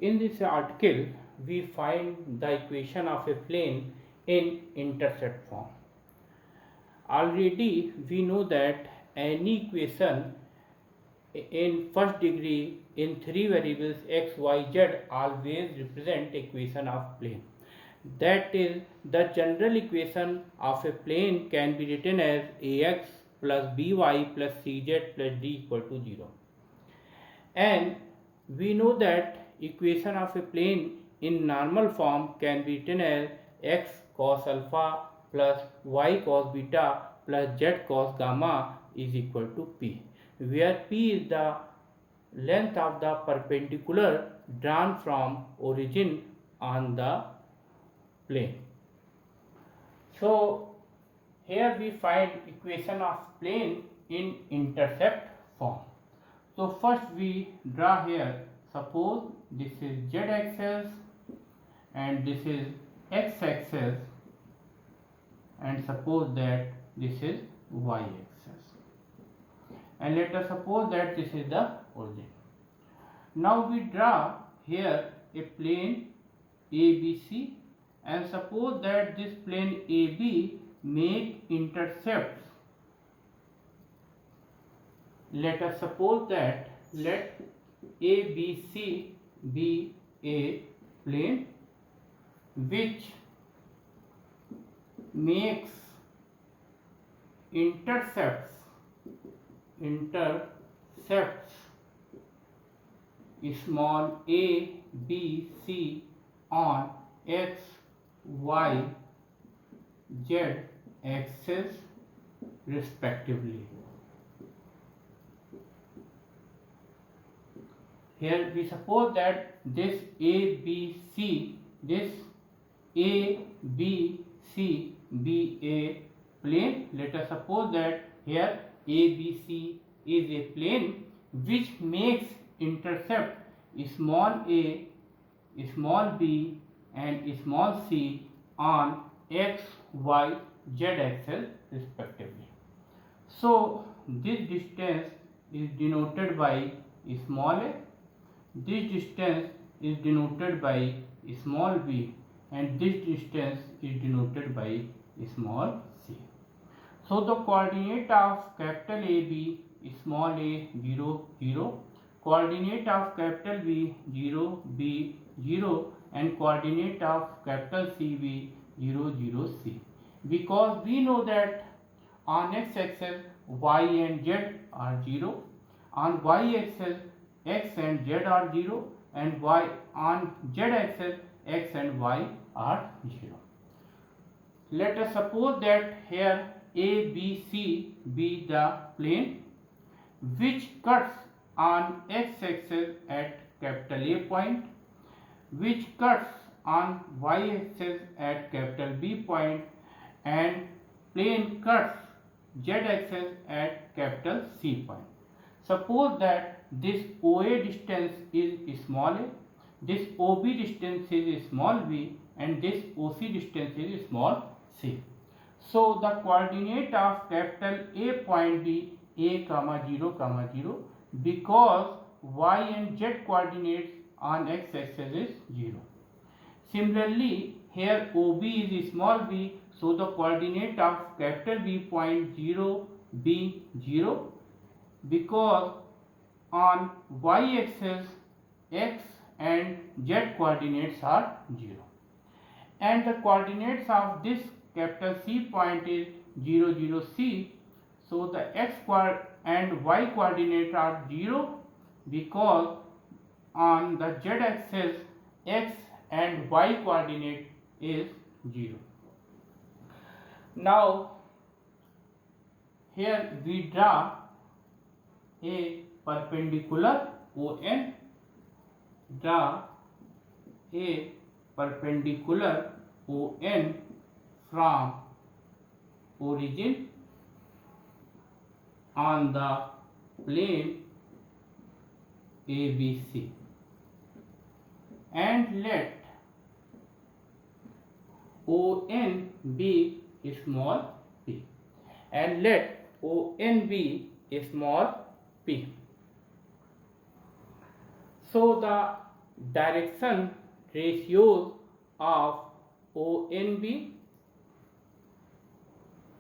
In this article, we find the equation of a plane in intercept form. Already we know that any equation in first degree in three variables x, y, z always represent equation of plane. That is, the general equation of a plane can be written as ax plus by plus cz plus d equal to 0. And we know that equation of a plane in normal form can be written as x cos alpha plus y cos beta plus z cos gamma is equal to p, where p is the length of the perpendicular drawn from origin on the plane. So here we find equation of plane in intercept form. So first we draw here, suppose this is z axis and this is x axis, and suppose that this is y axis, and let us suppose that this is the origin. Now we draw here a plane ABC, and suppose that this plane AB make intercepts. Let us suppose that let ABC be a plane which makes intercepts small a, b, c on x, y, z axis respectively. Here we suppose that this ABC, this ABC be a plane. Let us suppose that here ABC is a plane which makes intercept small a, small b and small c on x, y, z axis respectively. So this distance is denoted by small a, this distance is denoted by small b, and this distance is denoted by small c. So the coordinate of capital AB small a 0 0, coordinate of capital B 0 B 0, and coordinate of capital CB 0 0 C. Because we know that on x axis y and z are 0, on y axis x and z are 0, and y on z axis x and y are 0. Let us suppose that here ABC be the plane which cuts on x axis at capital A point, which cuts on y axis at capital B point, and plane cuts z axis at capital C point. Suppose that this OA distance is small a, this OB distance is small b, and this OC distance is small c. So the coordinate of capital A point be a comma 0 comma 0, because y and z coordinates on x axis is 0. Similarly, here OB is small b, so the coordinate of capital B point 0 b 0, because on y axis x and z coordinates are 0, and the coordinates of this capital C point is 0 0 c. So the x and y coordinate are 0, because on the z axis x and y coordinate is 0. Now here we draw a perpendicular ON, draw a perpendicular ON from origin on the plane ABC, and let ON be small p, and let ON be small p. So the direction ratios of ONB.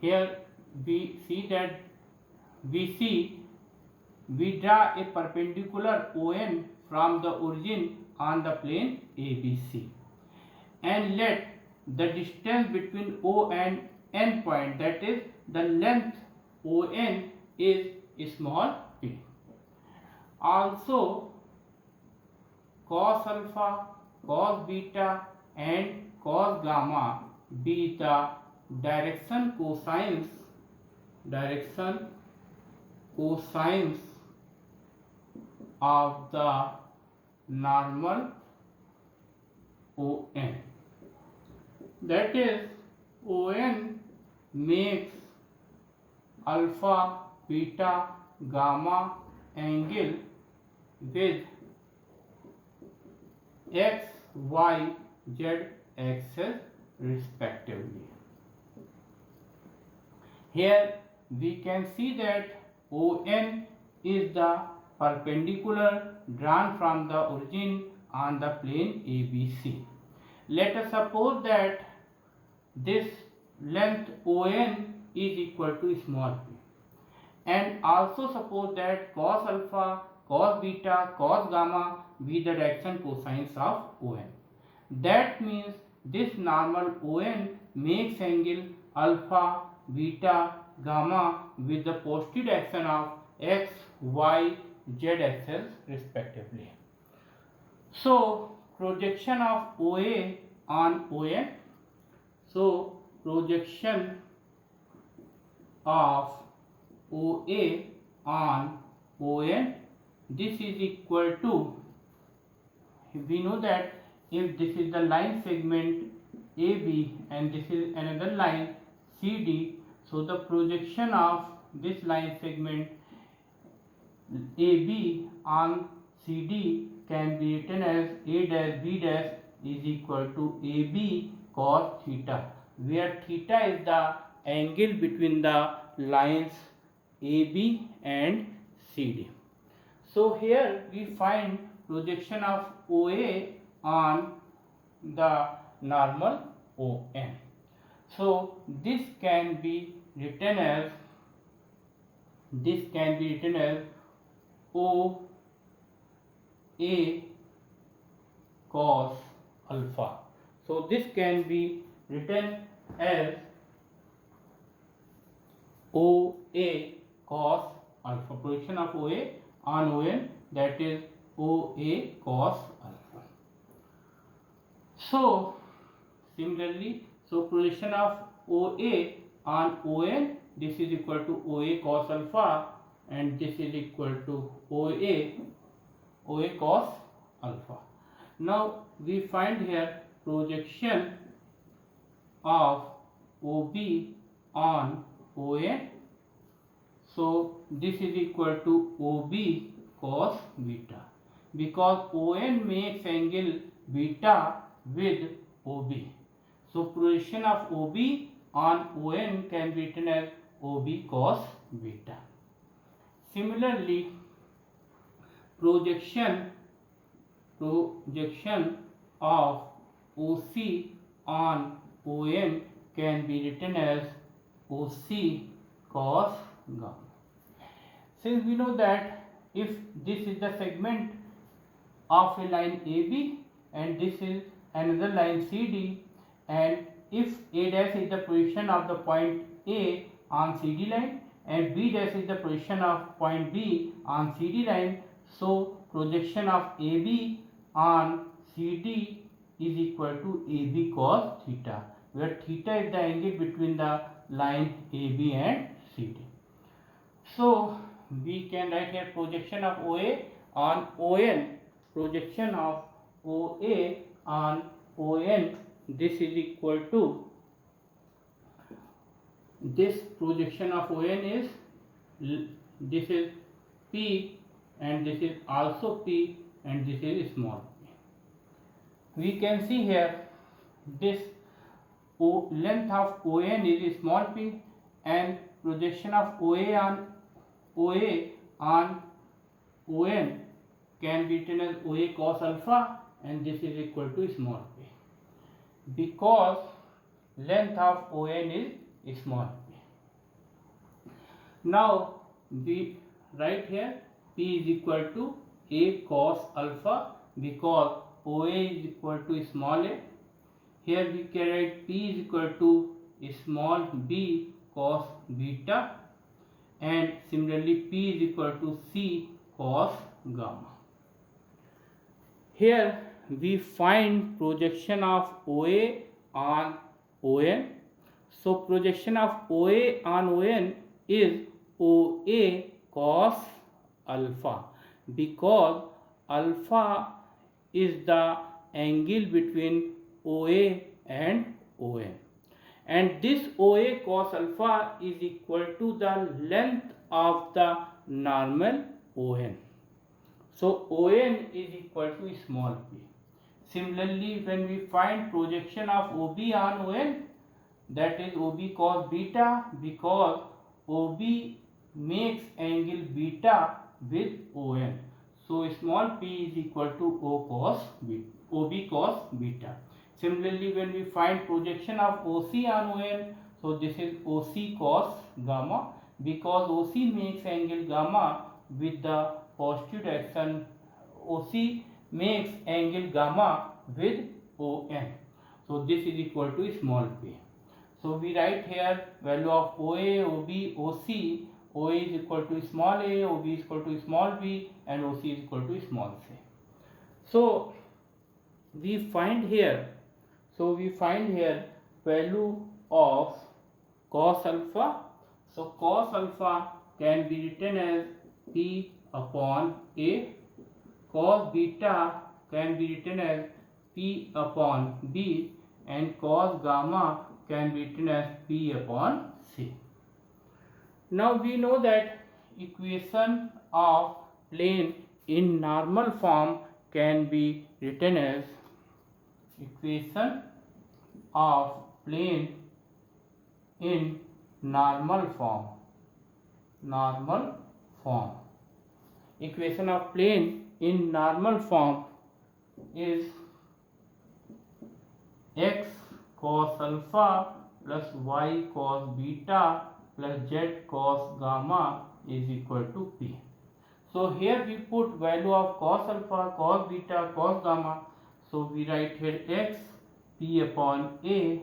Here we we draw a perpendicular ON from the origin on the plane ABC, and let the distance between O and N point, that is the length ON, is small p. Also cos alpha, cos beta and cos gamma be the direction cosines of the normal ON. That is, ON makes alpha, beta, gamma angle with x, y, z axis respectively. Here we can see that ON is the perpendicular drawn from the origin on the plane ABC. Let us suppose that this length ON is equal to small p, and also suppose that cos alpha, cos beta, cos gamma be the direction cosines of ON. That means this normal ON makes angle alpha, beta, gamma with the positive direction of x, y, z axis respectively. So projection of OA on ON. So projection of OA on ON, this is equal to, we know that if this is the line segment AB and this is another line CD, so the projection of this line segment AB on CD can be written as A dash B dash is equal to AB cos theta, where theta is the angle between the lines AB and CD. So here we find projection of OA on the normal ON. So this can be written as OA cos alpha. So this can be written as OA cos alpha. Projection of OA on ON, that is OA cos alpha. So similarly, so projection of OA on ON, this is equal to OA cos alpha, and this is equal to OA cos alpha. Now we find here projection of OB on ON. So this is equal to OB cos beta, because ON makes angle beta with OB. So projection of OB on ON can be written as OB cos beta. Similarly, projection of OC on ON can be written as OC cos gamma. Since we know that if this is the segment of a line AB and this is another line CD, and if A dash is the position of the point A on CD line and B dash is the position of point B on CD line, so projection of AB on CD is equal to AB cos theta, where theta is the angle between the line AB and CD. So we can write here projection of OA on ON. Projection of OA on ON, this is equal to, this projection of ON is, this is P and this is also P and this is small p. We can see here this length of ON is small p, and projection of OA on ON can be written as OA cos alpha, and this is equal to small p, because length of ON is small p. Now we write here P is equal to A cos alpha, because OA is equal to small a. Here we can write P is equal to small b cos beta, and similarly P is equal to C cos gamma. Here we find projection of OA on ON. So projection of OA on ON is OA cos alpha, because alpha is the angle between OA and ON, and this OA cos alpha is equal to the length of the normal ON. So ON is equal to small p. Similarly, when we find projection of OB on ON, that is OB cos beta, because OB makes angle beta with ON. So small p is equal to OB cos beta. Similarly, when we find projection of OC on ON, so this is OC cos gamma, because OC makes angle gamma with the positive direction. OC makes angle gamma with ON. So this is equal to small p. So we write here value of OA, OB, OC. OA is equal to small a, OB is equal to small b, and OC is equal to small c. So we find here value of cos alpha. So cos alpha can be written as P upon A. Cos beta can be written as P upon B, and cos gamma can be written as P upon C. Now we know that equation of plane in normal form can be written as equation of plane in normal form. Equation of plane in normal form is x cos alpha plus y cos beta plus z cos gamma is equal to P. So here we put value of cos alpha, cos beta, cos gamma. So we write here x P upon A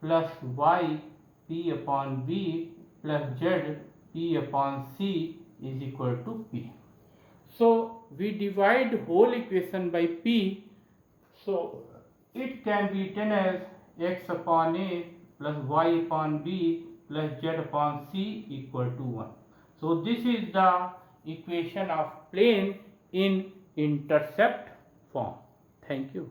plus y P upon B plus z P upon C is equal to P. So we divide whole equation by P. So it can be written as x upon A plus y upon B plus z upon C equal to 1. So this is the equation of plane in intercept form. Thank you.